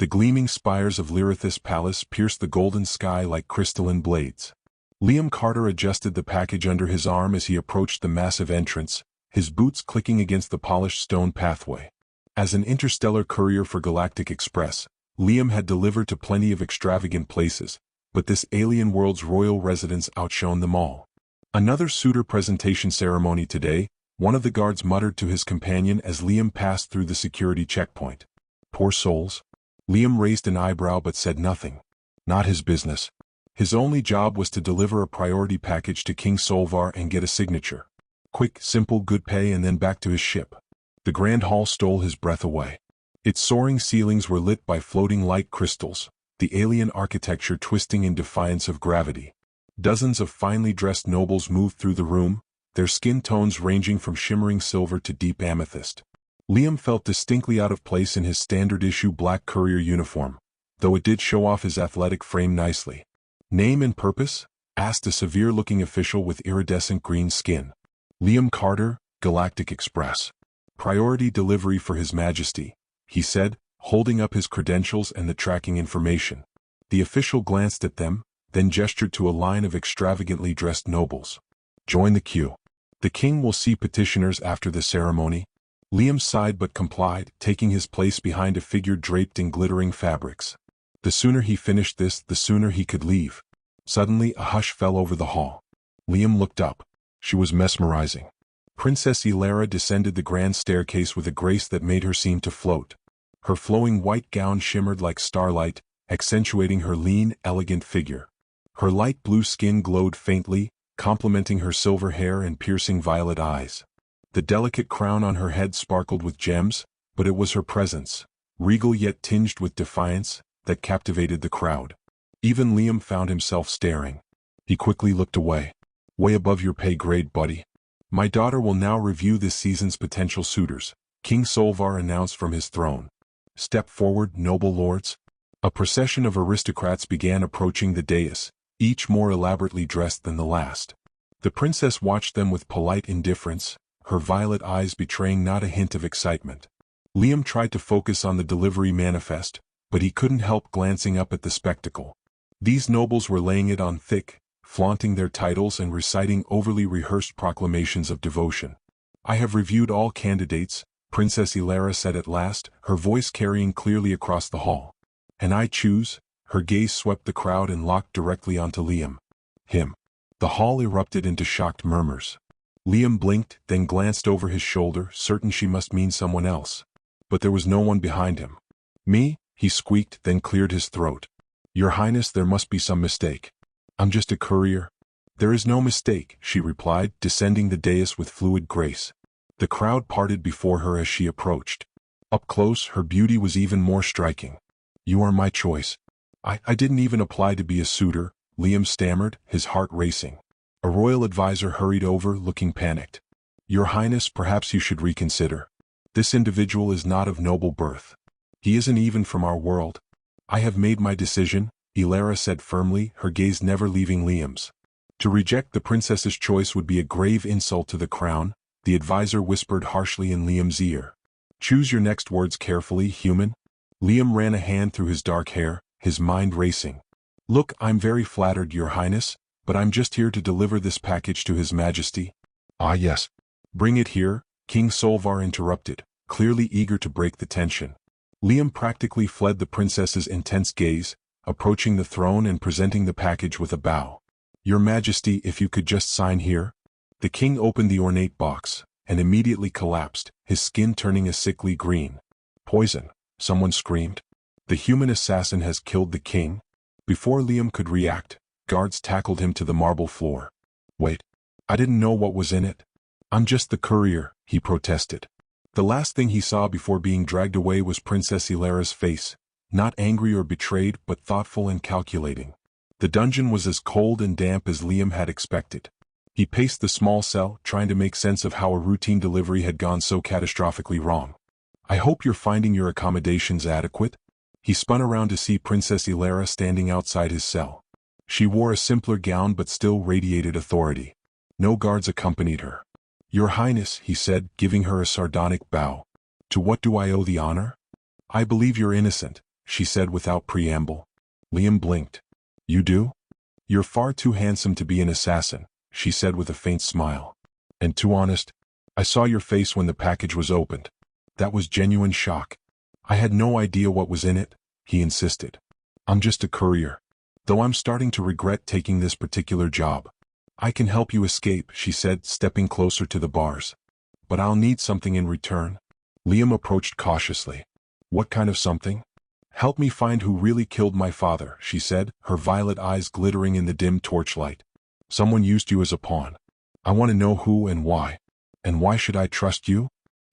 The gleaming spires of Lyrithis Palace pierced the golden sky like crystalline blades. Liam Carter adjusted the package under his arm as he approached the massive entrance, his boots clicking against the polished stone pathway. As an interstellar courier for Galactic Express, Liam had delivered to plenty of extravagant places, but this alien world's royal residence outshone them all. Another Suitor presentation ceremony today, one of the guards muttered to his companion as Liam passed through the security checkpoint. Poor souls. Liam raised an eyebrow but said nothing. Not his business. His only job was to deliver a priority package to King Solvar and get a signature. Quick, simple, good pay and then back to his ship. The Grand Hall stole his breath away. Its soaring ceilings were lit by floating light crystals, the alien architecture twisting in defiance of gravity. Dozens of finely dressed nobles moved through the room, their skin tones ranging from shimmering silver to deep amethyst. Liam felt distinctly out of place in his standard-issue black courier uniform, though it did show off his athletic frame nicely. "Name and purpose?" asked a severe-looking official with iridescent green skin. "Liam Carter, Galactic Express. Priority delivery for His Majesty," he said, holding up his credentials and the tracking information. The official glanced at them, then gestured to a line of extravagantly dressed nobles. "Join the queue. The king will see petitioners after the ceremony." Liam sighed but complied, taking his place behind a figure draped in glittering fabrics. The sooner he finished this, the sooner he could leave. Suddenly a hush fell over the hall. Liam looked up. She was mesmerizing. Princess Aelara descended the grand staircase with a grace that made her seem to float. Her flowing white gown shimmered like starlight, accentuating her lean, elegant figure. Her light blue skin glowed faintly, complementing her silver hair and piercing violet eyes. The delicate crown on her head sparkled with gems, but it was her presence, regal yet tinged with defiance, that captivated the crowd. Even Liam found himself staring. He quickly looked away. "Way above your pay grade, buddy. My daughter will now review this season's potential suitors," King Solvar announced from his throne. "Step forward, noble lords." A procession of aristocrats began approaching the dais, each more elaborately dressed than the last. The princess watched them with polite indifference, her violet eyes betraying not a hint of excitement. Liam tried to focus on the delivery manifest, but he couldn't help glancing up at the spectacle. These nobles were laying it on thick, flaunting their titles and reciting overly rehearsed proclamations of devotion. "I have reviewed all candidates," Princess Aelara said at last, her voice carrying clearly across the hall. "And I choose," her gaze swept the crowd and locked directly onto Liam. "Him." The hall erupted into shocked murmurs. Liam blinked, then glanced over his shoulder, certain she must mean someone else. But there was no one behind him. "Me?" he squeaked, then cleared his throat. "Your Highness, there must be some mistake. I'm just a courier." "There is no mistake," she replied, descending the dais with fluid grace. The crowd parted before her as she approached. Up close, her beauty was even more striking. "You are my choice." I didn't even apply to be a suitor," Liam stammered, his heart racing. A royal advisor hurried over, looking panicked. "Your Highness, perhaps you should reconsider. This individual is not of noble birth. He isn't even from our world." "I have made my decision," Aelara said firmly, her gaze never leaving Liam's. To reject the princess's choice would be a grave insult to the crown, the advisor whispered harshly in Liam's ear. "Choose your next words carefully, human." Liam ran a hand through his dark hair, his mind racing. "Look, I'm very flattered, Your Highness, but I'm just here to deliver this package to His Majesty." "Ah yes. Bring it here," King Solvar interrupted, clearly eager to break the tension. Liam practically fled the princess's intense gaze, approaching the throne and presenting the package with a bow. "Your Majesty, if you could just sign here." The king opened the ornate box, and immediately collapsed, his skin turning a sickly green. "Poison," someone screamed. "The human assassin has killed the king." Before Liam could react, guards tackled him to the marble floor. "Wait. I didn't know what was in it." "I'm just the courier," he protested. The last thing he saw before being dragged away was Princess Aelara's face, not angry or betrayed but thoughtful and calculating. The dungeon was as cold and damp as Liam had expected. He paced the small cell, trying to make sense of how a routine delivery had gone so catastrophically wrong. "I hope you're finding your accommodations adequate." He spun around to see Princess Aelara standing outside his cell. She wore a simpler gown but still radiated authority. No guards accompanied her. "Your Highness," he said, giving her a sardonic bow. "To what do I owe the honor?" "I believe you're innocent," she said without preamble. Liam blinked. You do? You're far too handsome to be an assassin, she said with a faint smile. And too honest. I saw your face when the package was opened. That was genuine shock. I had no idea what was in it, he insisted. I'm just a courier. Though I'm starting to regret taking this particular job. I can help you escape, she said, stepping closer to the bars. But I'll need something in return. Liam approached cautiously. What kind of something? Help me find who really killed my father, she said, her violet eyes glittering in the dim torchlight. Someone used you as a pawn. I want to know who and why. And why should I trust you?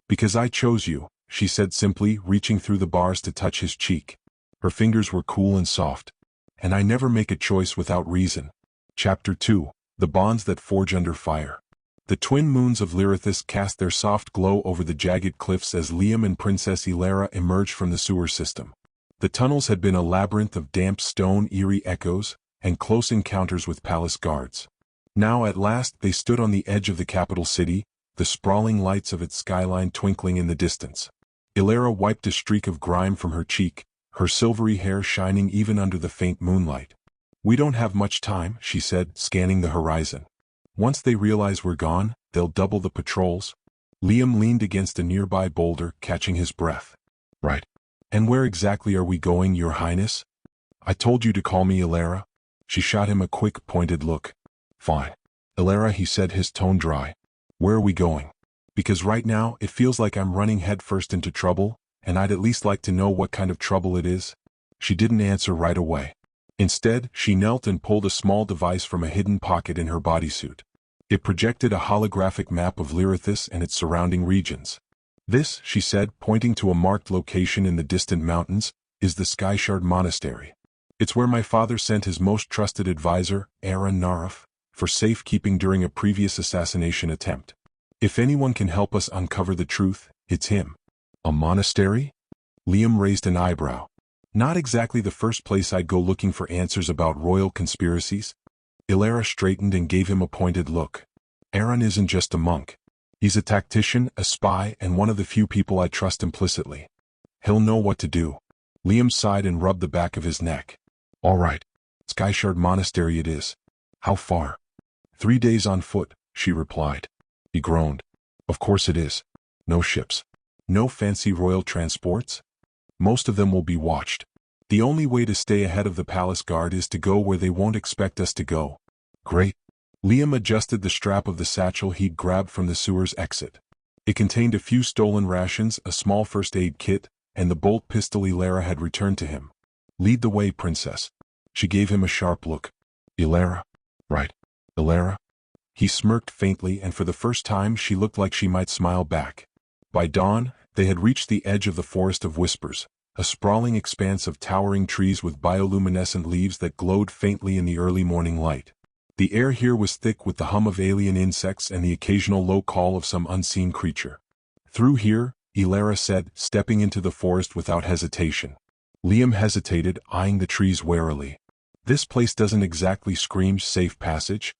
Because I chose you, she said simply, reaching through the bars to touch his cheek. Her fingers were cool and soft. And I never make a choice without reason. Chapter 2. The Bonds That Forge Under Fire. The twin moons of Lyrithis cast their soft glow over the jagged cliffs as Liam and Princess Aelara emerged from the sewer system. The tunnels had been a labyrinth of damp stone, eerie echoes, and close encounters with palace guards. Now at last they stood on the edge of the capital city, the sprawling lights of its skyline twinkling in the distance. Aelara wiped a streak of grime from her cheek, her silvery hair shining even under the faint moonlight. We don't have much time, she said, scanning the horizon. Once they realize we're gone, they'll double the patrols. Liam leaned against a nearby boulder, catching his breath. Right. And where exactly are we going, Your Highness? I told you to call me Aelara. She shot him a quick, pointed look. Fine. Aelara, he said, his tone dry. Where are we going? Because right now, it feels like I'm running headfirst into trouble, and I'd at least like to know what kind of trouble it is. She didn't answer right away. Instead, she knelt and pulled a small device from a hidden pocket in her bodysuit. It projected a holographic map of Lyrithis and its surrounding regions. This, she said, pointing to a marked location in the distant mountains, is the Skyshard Monastery. It's where my father sent his most trusted advisor, Aaron Narif, for safekeeping during a previous assassination attempt. If anyone can help us uncover the truth, it's him. A monastery? Liam raised an eyebrow. Not exactly the first place I'd go looking for answers about royal conspiracies. Aelara straightened and gave him a pointed look. Aaron isn't just a monk. He's a tactician, a spy, and one of the few people I trust implicitly. He'll know what to do. Liam sighed and rubbed the back of his neck. All right. Skyshard Monastery it is. How far? 3 days on foot, she replied. He groaned. Of course it is. No ships. No fancy royal transports? Most of them will be watched. The only way to stay ahead of the palace guard is to go where they won't expect us to go. Great. Liam adjusted the strap of the satchel he'd grabbed from the sewer's exit. It contained a few stolen rations, a small first aid kit, and the bolt pistol Aelara had returned to him. Lead the way, princess. She gave him a sharp look. Aelara? Right. Aelara? He smirked faintly, and for the first time she looked like she might smile back. By dawn, they had reached the edge of the Forest of Whispers, a sprawling expanse of towering trees with bioluminescent leaves that glowed faintly in the early morning light. The air here was thick with the hum of alien insects and the occasional low call of some unseen creature. Through here, Aelara said, stepping into the forest without hesitation. Liam hesitated, eyeing the trees warily. This place doesn't exactly scream safe passage.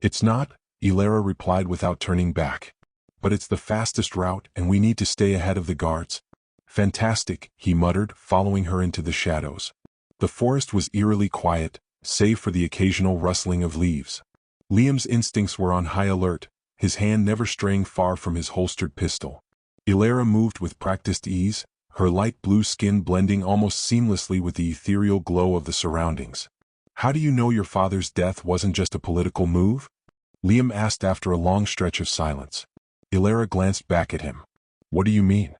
It's not, Aelara replied without turning back. But it's the fastest route, and we need to stay ahead of the guards. Fantastic, he muttered, following her into the shadows. The forest was eerily quiet, save for the occasional rustling of leaves. Liam's instincts were on high alert, his hand never straying far from his holstered pistol. Aelara moved with practiced ease, her light blue skin blending almost seamlessly with the ethereal glow of the surroundings. How do you know your father's death wasn't just a political move? Liam asked after a long stretch of silence. Aelara glanced back at him. What do you mean?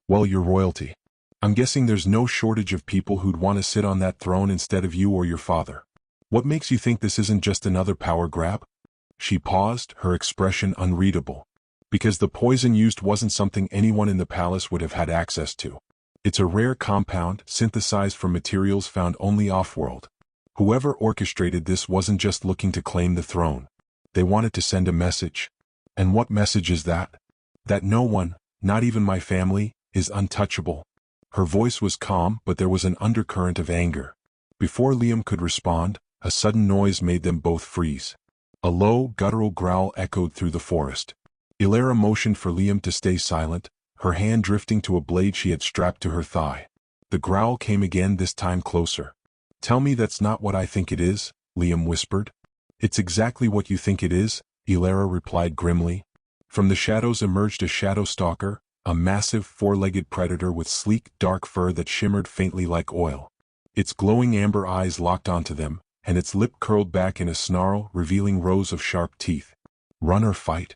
Well, your royalty. I'm guessing there's no shortage of people who'd want to sit on that throne instead of you or your father. What makes you think this isn't just another power grab? She paused, her expression unreadable. Because the poison used wasn't something anyone in the palace would have had access to. It's a rare compound, synthesized from materials found only off-world. Whoever orchestrated this wasn't just looking to claim the throne. They wanted to send a message. And what message is that? That no one, not even my family, is untouchable. Her voice was calm, but there was an undercurrent of anger. Before Liam could respond, a sudden noise made them both freeze. A low, guttural growl echoed through the forest. Aelara motioned for Liam to stay silent, her hand drifting to a blade she had strapped to her thigh. The The growl came again, this time closer. "Tell me that's not what I think it is," Liam whispered. "It's exactly what you think it is," Aelara replied grimly. From the shadows emerged a shadow stalker, a massive four-legged predator with sleek, dark fur that shimmered faintly like oil. Its glowing amber eyes locked onto them, and its lip curled back in a snarl, revealing rows of sharp teeth. "Run or fight?"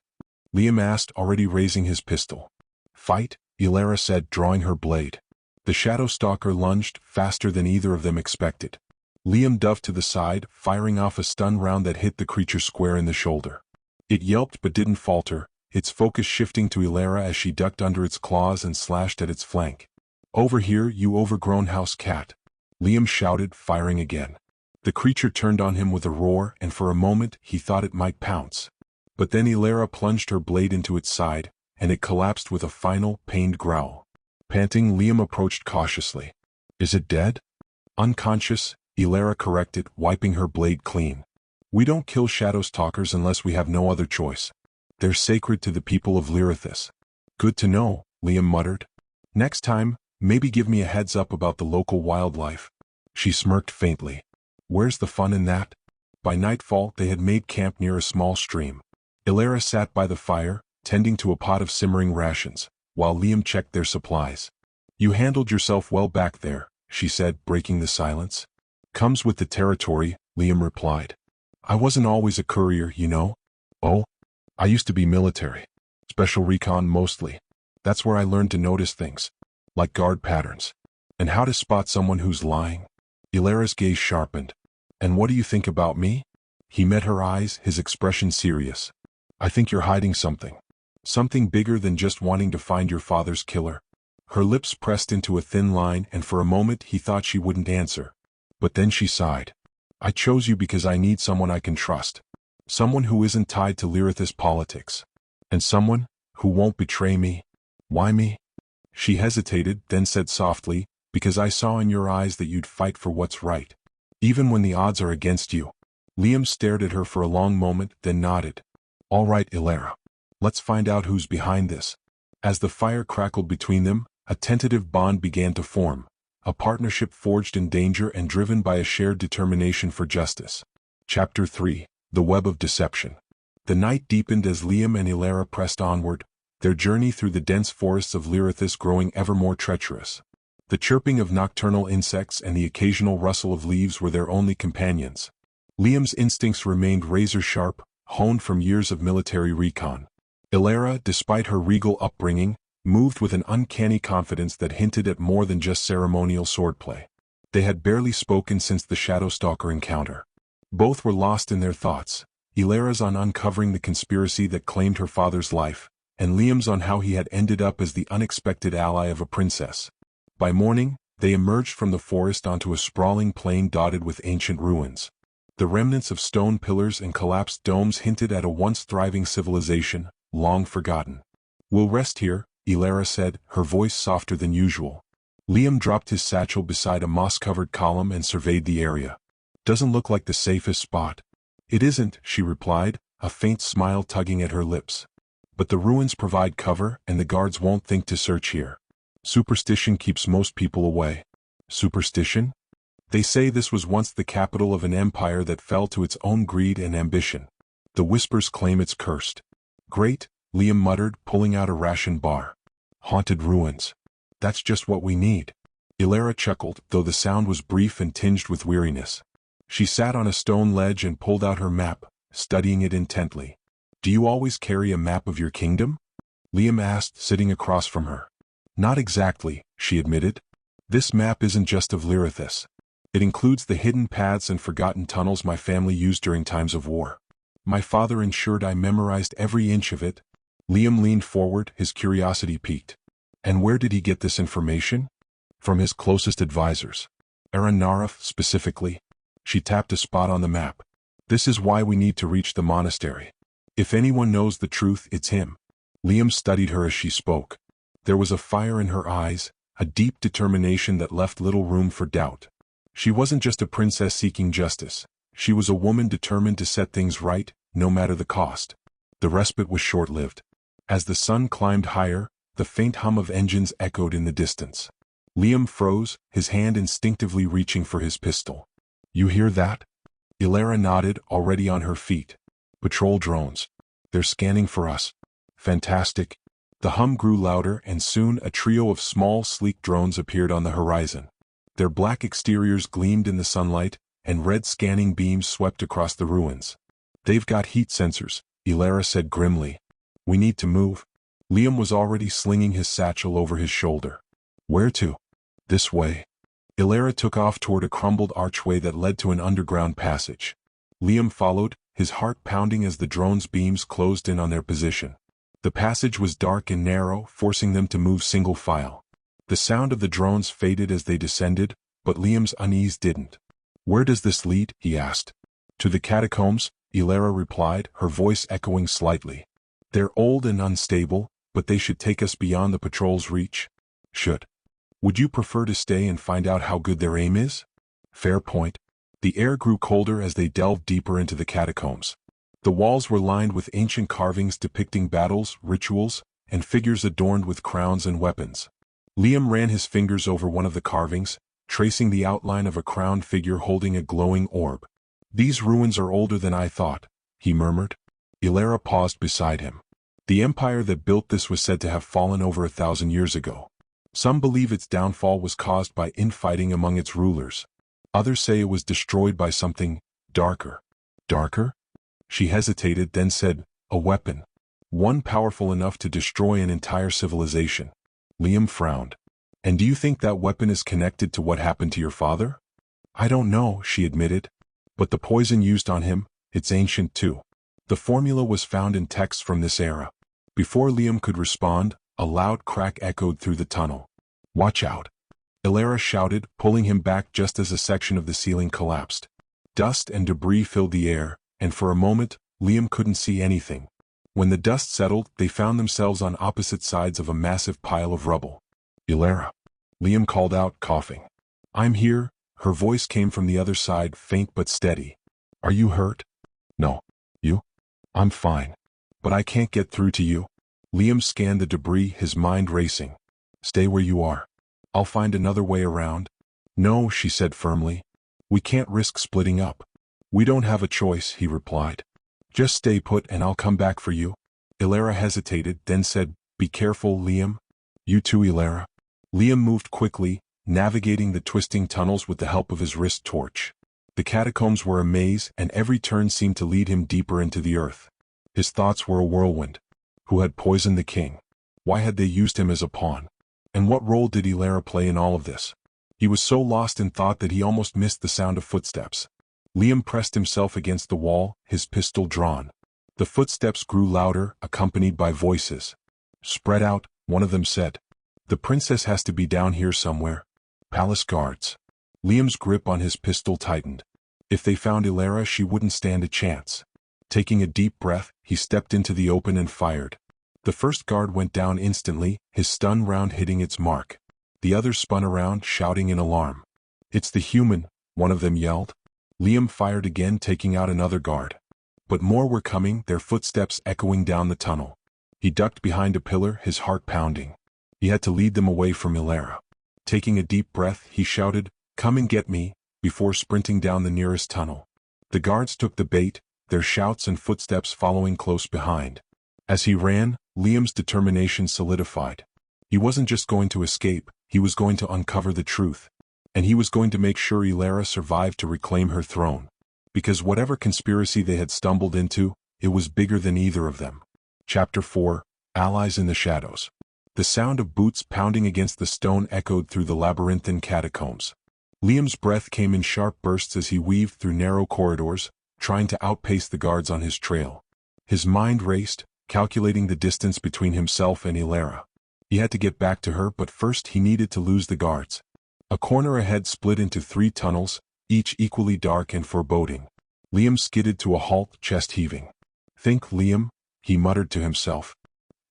Liam asked, already raising his pistol. "Fight," Aelara said, drawing her blade. The shadow stalker lunged, faster than either of them expected. Liam dove to the side, firing off a stun round that hit the creature square in the shoulder. It yelped but didn't falter, its focus shifting to Aelara as she ducked under its claws and slashed at its flank. "Over here, you overgrown house cat!" Liam shouted, firing again. The creature turned on him with a roar, and for a moment he thought it might pounce. But then Aelara plunged her blade into its side, and it collapsed with a final, pained growl. Panting, Liam approached cautiously. "Is it dead?" "Unconscious," Aelara corrected, wiping her blade clean. "We don't kill shadow stalkers unless we have no other choice. They're sacred to the people of Lyrithis." "Good to know," Liam muttered. "Next time, maybe give me a heads up about the local wildlife." She smirked faintly. "Where's the fun in that?" By nightfall, they had made camp near a small stream. Aelara sat by the fire, tending to a pot of simmering rations, while Liam checked their supplies. "You handled yourself well back there," she said, breaking the silence. "Comes with the territory," Liam replied. "I wasn't always a courier, you know." "Oh? I used to be military. Special recon mostly. That's where I learned to notice things. Like guard patterns. And how to spot someone who's lying." Aelara's gaze sharpened. "And what do you think about me?" He met her eyes, his expression serious. "I think you're hiding something. Something bigger than just wanting to find your father's killer." Her lips pressed into a thin line, and for a moment he thought she wouldn't answer. But then she sighed. "I chose you because I need someone I can trust. Someone who isn't tied to Lyrithis politics. And someone who won't betray me." "Why me?" She hesitated, then said softly, "Because I saw in your eyes that you'd fight for what's right. Even when the odds are against you." Liam stared at her for a long moment, then nodded. "All right, Aelara. Let's find out who's behind this." As the fire crackled between them, a tentative bond began to form, a partnership forged in danger and driven by a shared determination for justice. Chapter 3. The Web of Deception. The night deepened as Liam and Aelara pressed onward, their journey through the dense forests of Lyrithis growing ever more treacherous. The chirping of nocturnal insects and the occasional rustle of leaves were their only companions. Liam's instincts remained razor-sharp, honed from years of military recon. Aelara, despite her regal upbringing, moved with an uncanny confidence that hinted at more than just ceremonial swordplay. They had barely spoken since the Shadowstalker encounter. Both were lost in their thoughts, Aelara's on uncovering the conspiracy that claimed her father's life, and Liam's on how he had ended up as the unexpected ally of a princess. By morning, they emerged from the forest onto a sprawling plain dotted with ancient ruins. The remnants of stone pillars and collapsed domes hinted at a once thriving civilization, long forgotten. "We'll rest here," Aelara said, her voice softer than usual. Liam dropped his satchel beside a moss-covered column and surveyed the area. "Doesn't look like the safest spot." "It isn't," she replied, a faint smile tugging at her lips. "But the ruins provide cover, and the guards won't think to search here. Superstition keeps most people away." "Superstition?" "They say this was once the capital of an empire that fell to its own greed and ambition. The whispers claim it's cursed." "Great," Liam muttered, pulling out a ration bar. "Haunted ruins. That's just what we need." Aelara chuckled, though the sound was brief and tinged with weariness. She sat on a stone ledge and pulled out her map, studying it intently. "Do you always carry a map of your kingdom?" Liam asked, sitting across from her. "Not exactly," she admitted. "This map isn't just of Lyrithis. It includes the hidden paths and forgotten tunnels my family used during times of war. My father ensured I memorized every inch of it." Liam leaned forward, his curiosity piqued. "And where did he get this information?" "From his closest advisors. Aranaraf, specifically." She tapped a spot on the map. "This is why we need to reach the monastery. If anyone knows the truth, it's him." Liam studied her as she spoke. There was a fire in her eyes, a deep determination that left little room for doubt. She wasn't just a princess seeking justice. She was a woman determined to set things right, no matter the cost. The respite was short-lived. As the sun climbed higher, the faint hum of engines echoed in the distance. Liam froze, his hand instinctively reaching for his pistol. You hear that? Aelara nodded, already on her feet. Patrol drones. They're scanning for us. Fantastic. The hum grew louder and soon a trio of small, sleek drones appeared on the horizon. Their black exteriors gleamed in the sunlight, and red scanning beams swept across the ruins. They've got heat sensors, Aelara said grimly. We need to move. Liam was already slinging his satchel over his shoulder. Where to? This way. Aelara took off toward a crumbled archway that led to an underground passage. Liam followed, his heart pounding as the drone's beams closed in on their position. The passage was dark and narrow, forcing them to move single file. The sound of the drones faded as they descended, but Liam's unease didn't. Where does this lead? He asked. To the catacombs, Aelara replied, her voice echoing slightly. They're old and unstable, but they should take us beyond the patrol's reach. Should. Would you prefer to stay and find out how good their aim is? Fair point. The air grew colder as they delved deeper into the catacombs. The walls were lined with ancient carvings depicting battles, rituals, and figures adorned with crowns and weapons. Liam ran his fingers over one of the carvings, tracing the outline of a crowned figure holding a glowing orb. These ruins are older than I thought, he murmured. Aelara paused beside him. The empire that built this was said to have fallen over 1,000 years ago. Some believe its downfall was caused by infighting among its rulers. Others say it was destroyed by something darker. Darker? She hesitated, then said, a weapon. One powerful enough to destroy an entire civilization. Liam frowned. And do you think that weapon is connected to what happened to your father? I don't know, she admitted. But the poison used on him, it's ancient too. The formula was found in texts from this era. Before Liam could respond, a loud crack echoed through the tunnel. Watch out. Aelara shouted, pulling him back just as a section of the ceiling collapsed. Dust and debris filled the air, and for a moment, Liam couldn't see anything. When the dust settled, they found themselves on opposite sides of a massive pile of rubble. Aelara. Liam called out, coughing. I'm here. Her voice came from the other side, faint but steady. Are you hurt? No. You? I'm fine. But I can't get through to you. Liam scanned the debris, his mind racing. Stay where you are. I'll find another way around. No, she said firmly. We can't risk splitting up. We don't have a choice, he replied. Just stay put and I'll come back for you. Aelara hesitated, then said, Be careful, Liam. You too, Aelara. Liam moved quickly, navigating the twisting tunnels with the help of his wrist torch. The catacombs were a maze, and every turn seemed to lead him deeper into the earth. His thoughts were a whirlwind. Who had poisoned the king? Why had they used him as a pawn? And what role did Aelara play in all of this? He was so lost in thought that he almost missed the sound of footsteps. Liam pressed himself against the wall, his pistol drawn. The footsteps grew louder, accompanied by voices. Spread out, one of them said. The princess has to be down here somewhere. Palace guards. Liam's grip on his pistol tightened. If they found Aelara, she wouldn't stand a chance. Taking a deep breath, he stepped into the open and fired. The first guard went down instantly, his stun round hitting its mark. The others spun around, shouting in alarm. It's the human, one of them yelled. Liam fired again, taking out another guard. But more were coming, their footsteps echoing down the tunnel. He ducked behind a pillar, his heart pounding. He had to lead them away from Aelara. Taking a deep breath, he shouted, Come and get me, before sprinting down the nearest tunnel. The guards took the bait, their shouts and footsteps following close behind. As he ran, Liam's determination solidified. He wasn't just going to escape, he was going to uncover the truth. And he was going to make sure Aelara survived to reclaim her throne. Because whatever conspiracy they had stumbled into, it was bigger than either of them. Chapter 4, Allies in the Shadows. The sound of boots pounding against the stone echoed through the labyrinthine catacombs. Liam's breath came in sharp bursts as he weaved through narrow corridors, trying to outpace the guards on his trail. His mind raced, calculating the distance between himself and Aelara. He had to get back to her, but first he needed to lose the guards. A corner ahead split into 3 tunnels, each equally dark and foreboding. Liam skidded to a halt, chest heaving. Think, Liam, he muttered to himself.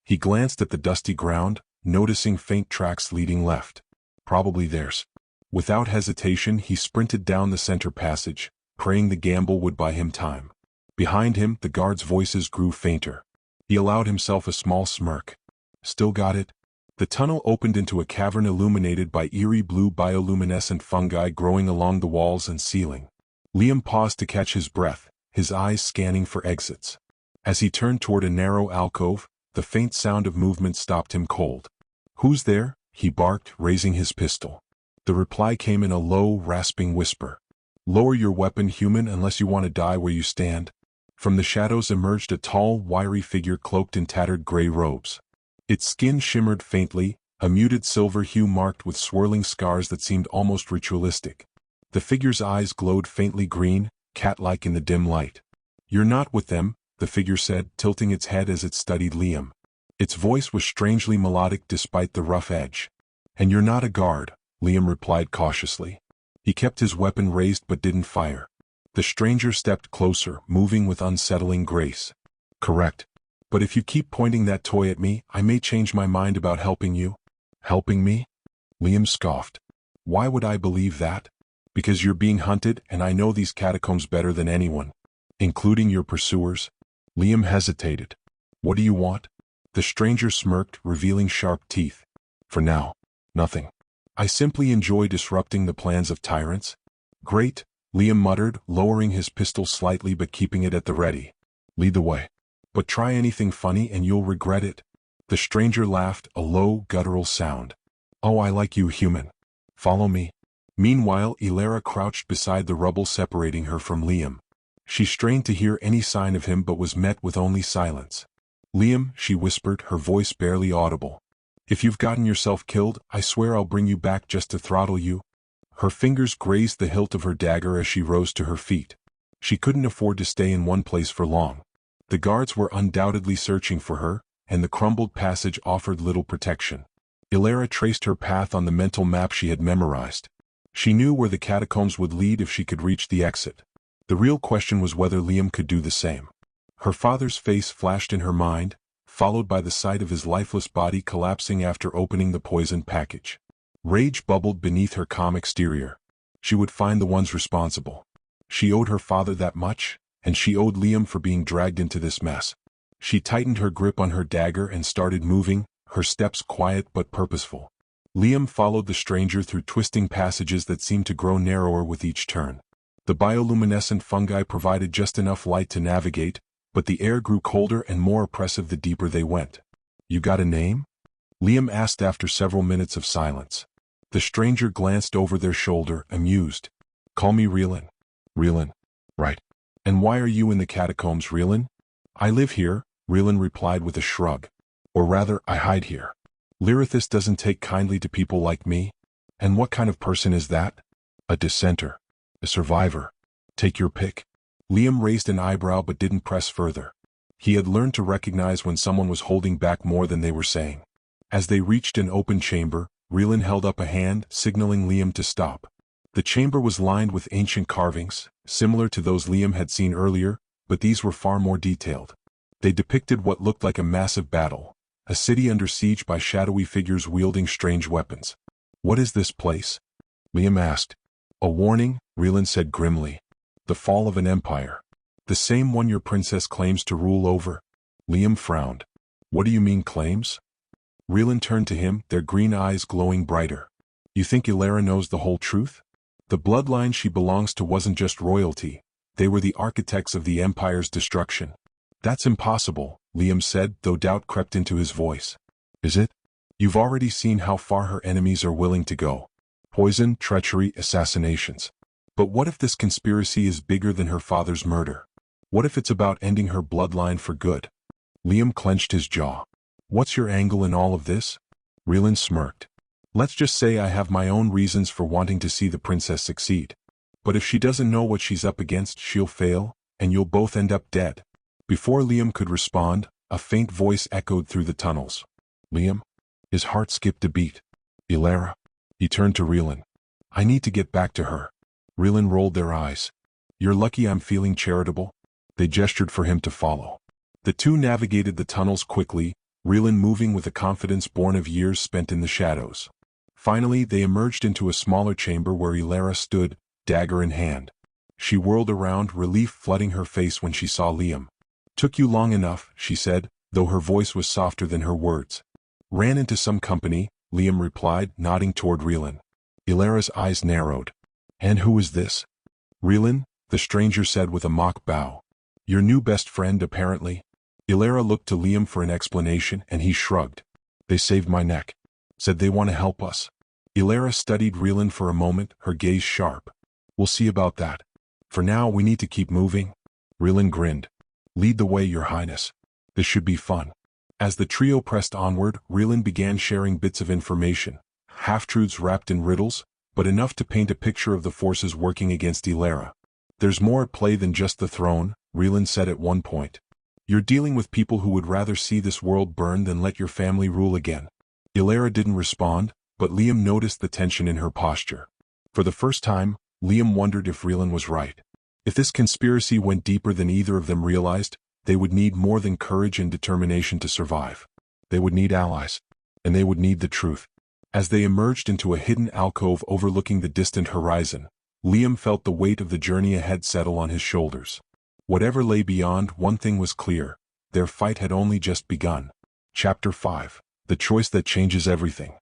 He glanced at the dusty ground, noticing faint tracks leading left. Probably theirs. Without hesitation, he sprinted down the center passage, praying the gamble would buy him time. Behind him, the guards' voices grew fainter. He allowed himself a small smirk. Still got it? The tunnel opened into a cavern illuminated by eerie blue bioluminescent fungi growing along the walls and ceiling. Liam paused to catch his breath, his eyes scanning for exits. As he turned toward a narrow alcove, the faint sound of movement stopped him cold. "Who's there?" he barked, raising his pistol. The reply came in a low, rasping whisper. "Lower your weapon, human, unless you want to die where you stand." From the shadows emerged a tall, wiry figure cloaked in tattered gray robes. Its skin shimmered faintly, a muted silver hue marked with swirling scars that seemed almost ritualistic. The figure's eyes glowed faintly green, cat-like in the dim light. "You're not with them," the figure said, tilting its head as it studied Liam. Its voice was strangely melodic despite the rough edge. "And you're not a guard," Liam replied cautiously. He kept his weapon raised but didn't fire. The stranger stepped closer, moving with unsettling grace. "Correct. But if you keep pointing that toy at me, I may change my mind about helping you." "Helping me?" Liam scoffed. "Why would I believe that?" "Because you're being hunted and I know these catacombs better than anyone." "Including your pursuers?" Liam hesitated. "What do you want?" The stranger smirked, revealing sharp teeth. "For now, nothing. I simply enjoy disrupting the plans of tyrants." "Great," Liam muttered, lowering his pistol slightly but keeping it at the ready. "Lead the way. But try anything funny and you'll regret it." The stranger laughed, a low, guttural sound. "Oh, I like you, human. Follow me." Meanwhile, Aelara crouched beside the rubble separating her from Liam. She strained to hear any sign of him but was met with only silence. "Liam," she whispered, her voice barely audible. "If you've gotten yourself killed, I swear I'll bring you back just to throttle you." Her fingers grazed the hilt of her dagger as she rose to her feet. She couldn't afford to stay in one place for long. The guards were undoubtedly searching for her, and the crumbled passage offered little protection. Aelara traced her path on the mental map she had memorized. She knew where the catacombs would lead if she could reach the exit. The real question was whether Liam could do the same. Her father's face flashed in her mind, followed by the sight of his lifeless body collapsing after opening the poisoned package. Rage bubbled beneath her calm exterior. She would find the ones responsible. She owed her father that much, and she owed Liam for being dragged into this mess. She tightened her grip on her dagger and started moving, her steps quiet but purposeful. Liam followed the stranger through twisting passages that seemed to grow narrower with each turn. The bioluminescent fungi provided just enough light to navigate, but the air grew colder and more oppressive the deeper they went. "You got a name?" Liam asked after several minutes of silence. The stranger glanced over their shoulder, amused. "Call me Rylin." "Rylin. Right. And why are you in the catacombs, Rylin?" "I live here," Rylin replied with a shrug. "Or rather, I hide here. Lyrithis doesn't take kindly to people like me." "And what kind of person is that?" "A dissenter. A survivor. Take your pick." Liam raised an eyebrow but didn't press further. He had learned to recognize when someone was holding back more than they were saying. As they reached an open chamber, Rylin held up a hand, signaling Liam to stop. The chamber was lined with ancient carvings, similar to those Liam had seen earlier, but these were far more detailed. They depicted what looked like a massive battle, a city under siege by shadowy figures wielding strange weapons. "What is this place?" Liam asked. "A warning," Rylin said grimly. "The fall of an empire. The same one your princess claims to rule over." Liam frowned. "What do you mean claims?" Rylin turned to him, their green eyes glowing brighter. "You think Aelara knows the whole truth? The bloodline she belongs to wasn't just royalty, they were the architects of the empire's destruction." "That's impossible," Liam said, though doubt crept into his voice. "Is it? You've already seen how far her enemies are willing to go. Poison, treachery, assassinations. But what if this conspiracy is bigger than her father's murder? What if it's about ending her bloodline for good?" Liam clenched his jaw. "What's your angle in all of this?" Rylin smirked. "Let's just say I have my own reasons for wanting to see the princess succeed. But if she doesn't know what she's up against, she'll fail, and you'll both end up dead." Before Liam could respond, a faint voice echoed through the tunnels. "Liam?" His heart skipped a beat. "Aelara?" He turned to Rylin. "I need to get back to her." Rylin rolled their eyes. "You're lucky I'm feeling charitable." They gestured for him to follow. The two navigated the tunnels quickly, Rylin moving with a confidence born of years spent in the shadows. Finally, they emerged into a smaller chamber where Aelara stood, dagger in hand. She whirled around, relief flooding her face when she saw Liam. "Took you long enough," she said, though her voice was softer than her words. Ran into some company, Liam replied, nodding toward Rylin. Aelara's eyes narrowed. And who is this? Rylin, the stranger said with a mock bow. Your new best friend, apparently. Aelara looked to Liam for an explanation, and he shrugged. They saved my neck. Said they want to help us. Aelara studied Rylin for a moment, her gaze sharp. We'll see about that. For now, we need to keep moving. Rylin grinned. Lead the way, Your Highness. This should be fun. As the trio pressed onward, Rylin began sharing bits of information, half-truths wrapped in riddles, but enough to paint a picture of the forces working against Aelara. There's more at play than just the throne, Rylin said at one point. You're dealing with people who would rather see this world burn than let your family rule again. Aelara didn't respond, but Liam noticed the tension in her posture. For the first time, Liam wondered if Rylin was right. If this conspiracy went deeper than either of them realized, they would need more than courage and determination to survive. They would need allies. And they would need the truth. As they emerged into a hidden alcove overlooking the distant horizon, Liam felt the weight of the journey ahead settle on his shoulders. Whatever lay beyond, one thing was clear. Their fight had only just begun. Chapter 5. The Choice That Changes Everything.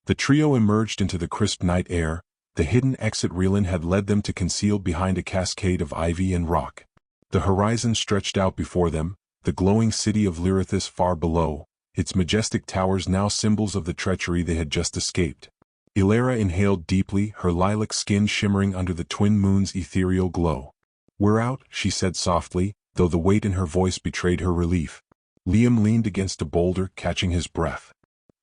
The trio emerged into the crisp night air. The hidden exit Rylin had led them to concealed behind a cascade of ivy and rock. The horizon stretched out before them, the glowing city of Lyrithis far below, its majestic towers now symbols of the treachery they had just escaped. Aelara inhaled deeply, her lilac skin shimmering under the twin moon's ethereal glow. We're out, she said softly, though the weight in her voice betrayed her relief. Liam leaned against a boulder, catching his breath.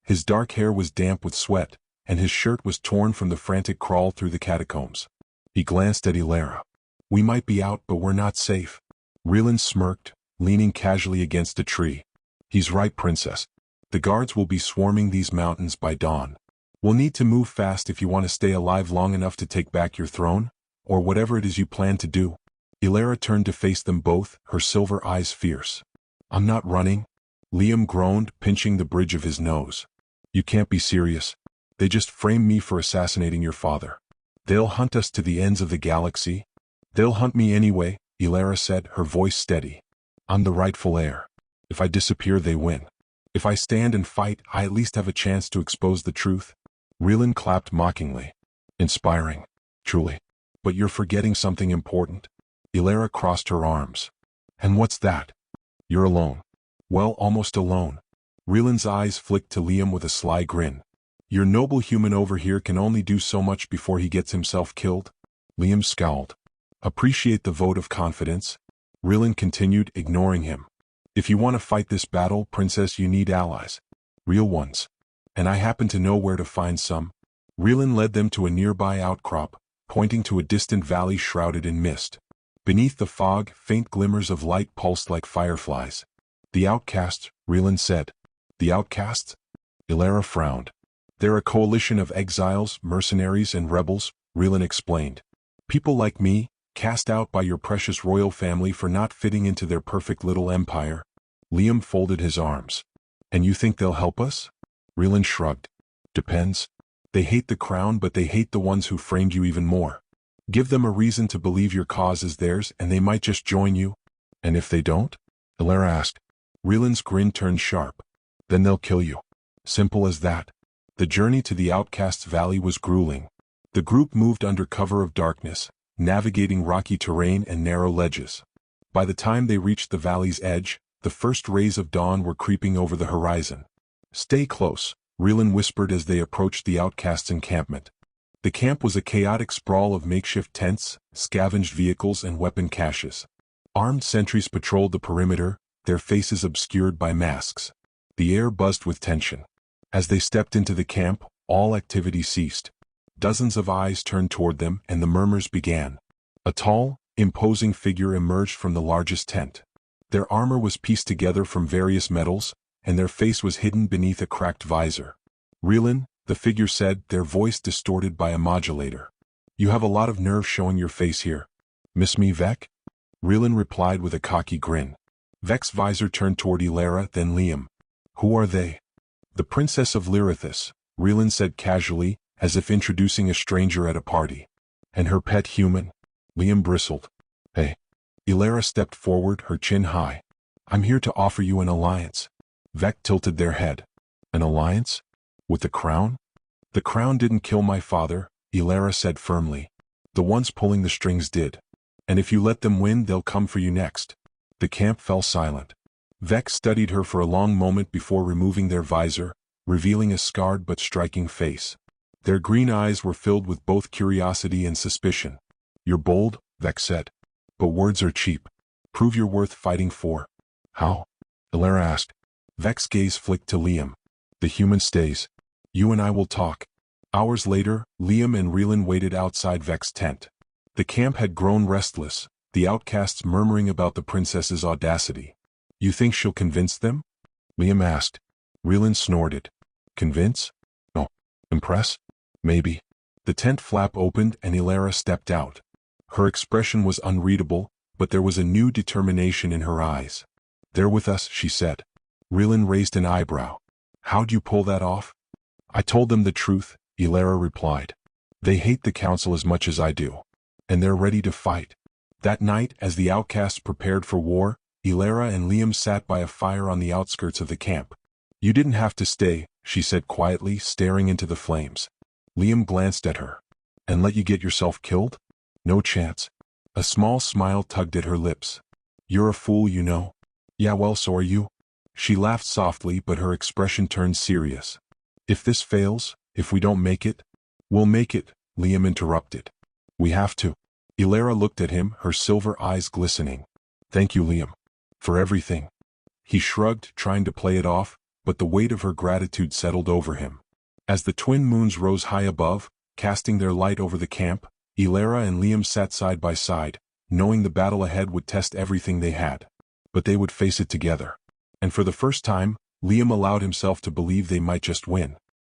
His dark hair was damp with sweat, and his shirt was torn from the frantic crawl through the catacombs. He glanced at Aelara. We might be out, but we're not safe. Rylin smirked, leaning casually against a tree. He's right, Princess. The guards will be swarming these mountains by dawn. We'll need to move fast if you want to stay alive long enough to take back your throne, or whatever it is you plan to do. Aelara turned to face them both, her silver eyes fierce. I'm not running. Liam groaned, pinching the bridge of his nose. You can't be serious. They just framed me for assassinating your father. They'll hunt us to the ends of the galaxy. They'll hunt me anyway, Aelara said, her voice steady. I'm the rightful heir. If I disappear, they win. If I stand and fight, I at least have a chance to expose the truth. Rylin clapped mockingly. Inspiring, truly. But you're forgetting something important. Aelara crossed her arms. And what's that? You're alone. Well, almost alone. Rylin's eyes flicked to Liam with a sly grin. Your noble human over here can only do so much before he gets himself killed. Liam scowled. Appreciate the vote of confidence. Rylin continued, ignoring him. If you want to fight this battle, Princess, you need allies. Real ones. And I happen to know where to find some. Rylin led them to a nearby outcrop, pointing to a distant valley shrouded in mist. Beneath the fog, faint glimmers of light pulsed like fireflies. The outcasts, Rylin said. The outcasts? Aelara frowned. They're a coalition of exiles, mercenaries, and rebels, Rylin explained. People like me, cast out by your precious royal family for not fitting into their perfect little empire. Liam folded his arms. And you think they'll help us? Rylin shrugged. Depends. They hate the crown, but they hate the ones who framed you even more. Give them a reason to believe your cause is theirs, and they might just join you. And if they don't? Aelara asked. Rylin's grin turned sharp. Then they'll kill you. Simple as that. The journey to the Outcasts' Valley was grueling. The group moved under cover of darkness, navigating rocky terrain and narrow ledges. By the time they reached the valley's edge, the first rays of dawn were creeping over the horizon. Stay close, Rylin whispered as they approached the Outcasts' encampment. The camp was a chaotic sprawl of makeshift tents, scavenged vehicles, and weapon caches. Armed sentries patrolled the perimeter, their faces obscured by masks. The air buzzed with tension. As they stepped into the camp, all activity ceased. Dozens of eyes turned toward them, and the murmurs began. A tall, imposing figure emerged from the largest tent. Their armor was pieced together from various metals, and their face was hidden beneath a cracked visor. Rylin, the figure said, their voice distorted by a modulator. You have a lot of nerve showing your face here. Miss me, Vec? Rylin replied with a cocky grin. Vec's visor turned toward Aelara, then Liam. Who are they? The Princess of Lyrithis, Rylin said casually, as if introducing a stranger at a party. And her pet human? Liam bristled. Hey. Aelara stepped forward, her chin high. I'm here to offer you an alliance. Vec tilted their head. An alliance? With the crown? The crown didn't kill my father, Aelara said firmly. The ones pulling the strings did. And if you let them win, they'll come for you next. The camp fell silent. Vex studied her for a long moment before removing their visor, revealing a scarred but striking face. Their green eyes were filled with both curiosity and suspicion. You're bold, Vex said. But words are cheap. Prove you're worth fighting for. How? Aelara asked. Vex's gaze flicked to Liam. The human stays. You and I will talk. Hours later, Liam and Rylin waited outside Vex's tent. The camp had grown restless, the outcasts murmuring about the princess's audacity. You think she'll convince them? Liam asked. Rylin snorted. Convince? No. Impress? Maybe. The tent flap opened and Aelara stepped out. Her expression was unreadable, but there was a new determination in her eyes. They're with us, she said. Rylin raised an eyebrow. How'd you pull that off? I told them the truth, Aelara replied. They hate the council as much as I do. And they're ready to fight. That night, as the outcasts prepared for war, Aelara and Liam sat by a fire on the outskirts of the camp. You didn't have to stay, she said quietly, staring into the flames. Liam glanced at her. And let you get yourself killed? No chance. A small smile tugged at her lips. You're a fool, you know. Yeah, well, so are you. She laughed softly, but her expression turned serious. If this fails, if we don't make it, we'll make it, Liam interrupted. We have to. Aelara looked at him, her silver eyes glistening. Thank you, Liam. For everything. He shrugged, trying to play it off, but the weight of her gratitude settled over him. As the twin moons rose high above, casting their light over the camp, Aelara and Liam sat side by side, knowing the battle ahead would test everything they had. But they would face it together. And for the first time, Liam allowed himself to believe they might just win.